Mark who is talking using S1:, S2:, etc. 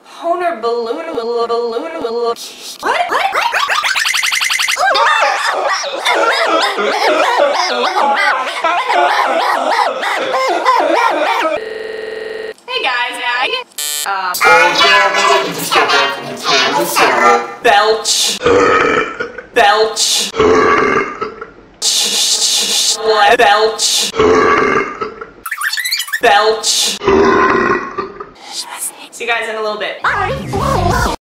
S1: Honer balloon. What? Hey guys, Belch. Belch. Belch. Belch. See you guys in a little bit. Bye.